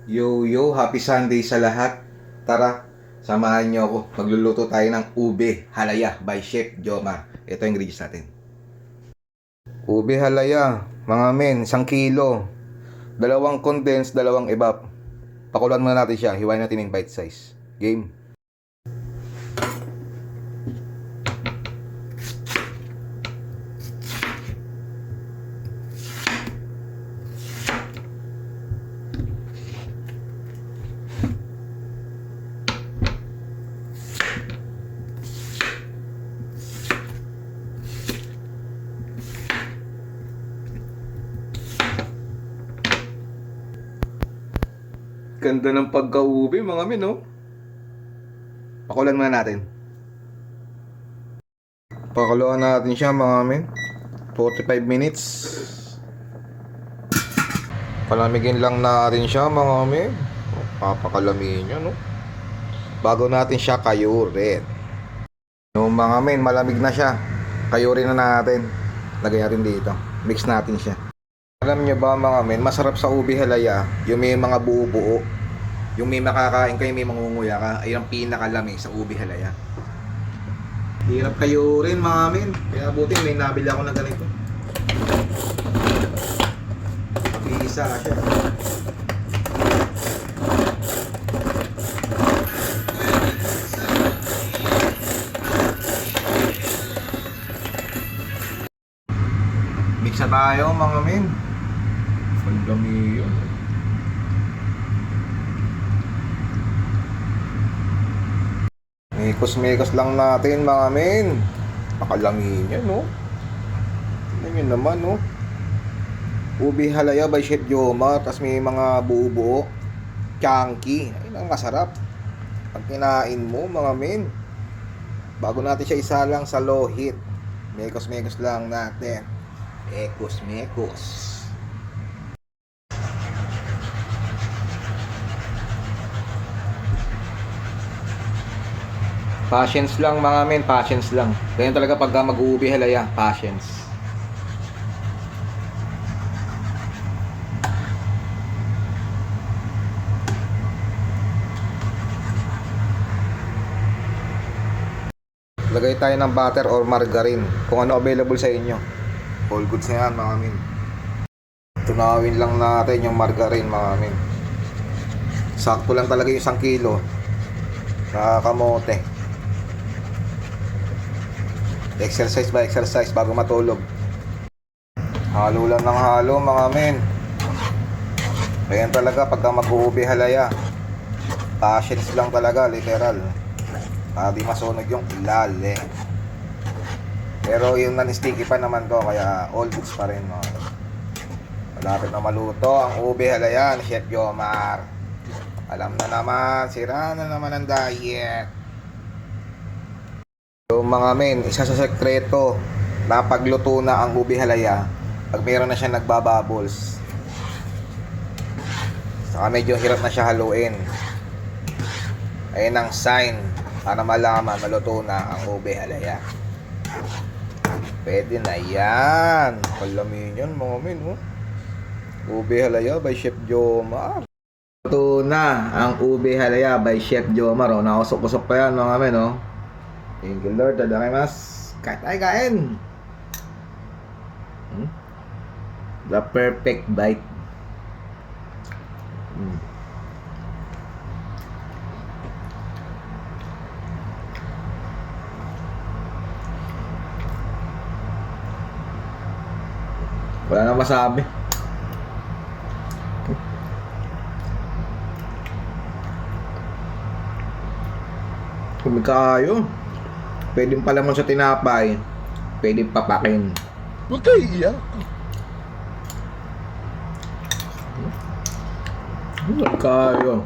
Yo, yo, happy Sunday sa lahat. Tara, samahan niyo ako. Magluluto tayo ng ube halaya by Chef Jomar. Ito yung ingredients natin. Ube halaya, mga men, 1 kilo. Dalawang condensed, dalawang evap. Pakuluan muna natin siya. Hiwain natin yung bite size. Game. Ganda ng pagka-ube, mga men, no? Pakuluan muna natin. Pakuluan natin siya, mga men. 45 minutes. Palamigin lang natin siya, mga men. Papakalamigin niya, no? Bago natin siya kayurin. Yung mga men, malamig na siya. Kayurin na natin. Lagay natin dito. Mix natin siya. Alam nyo ba, mga men, masarap sa ube halaya yung may mga buo-buo. Yung may makakain kayo, may mangunguya ka. Ay ang pinakalami sa ube halaya. Hirap kayurin, mga men. Kaya buti may nabili ako na ganito. Mag-iisa siya. Mix na tayo, mga men. Ang dami yun. Mekos-mekos lang natin, mga men. Pakalami niya, no? Tignan nyo naman, no? Ube halaya by Chef Jomar. Tapos may mga buo-buo. Chunky. Ayun ang masarap. Pag kinain mo, mga men. Bago natin siya isalang sa low heat. Mekos-mekos lang natin. Mekos-mekos. Patience lang, mga men, patience lang. Ganyan talaga pagka mag-uubi halaya, patience. Lagay tayo ng butter or margarine, kung ano available sa inyo. All goods na yan, mga men. Tunawin lang natin yung margarine, mga men. Sakto lang talaga yung 1 kilo na kamote. Exercise by exercise bago matulog. Halo lang ng halo, mga men. Ganyan talaga pagka mag-uubi halaya. Patience lang talaga, literal. Para di masunog yung ilalim. Pero yung non-sticky pa naman to, kaya all goods pa rin, mga men. Malapit na maluto ang ube halaya ni Chef Jomar. Alam na naman, sira na naman ang diet. So, mga men, isa sa sekreto na pagluto na ang ube halaya, pag mayroon na siya nagbabubbles. Saka medyo hirap na siya haluin. Ayun ang sign para malaman maluto na ang ube halaya. Pwede na yan. Kalamin yan, mga men, oh. Ube halaya by Chef Jomar. Luto na ang ube halaya by Chef Jomar, oh. Nakausok-usok pa yan, mga men, oh. Thank you, Lord. Tadakamas. Kain tayo, kain. The perfect bite. Wala na masabi. Kumikayo. Pwedeng palamon sa tinapay. Pwedeng papakin. Huwag kayo iiyak. Kumikayo.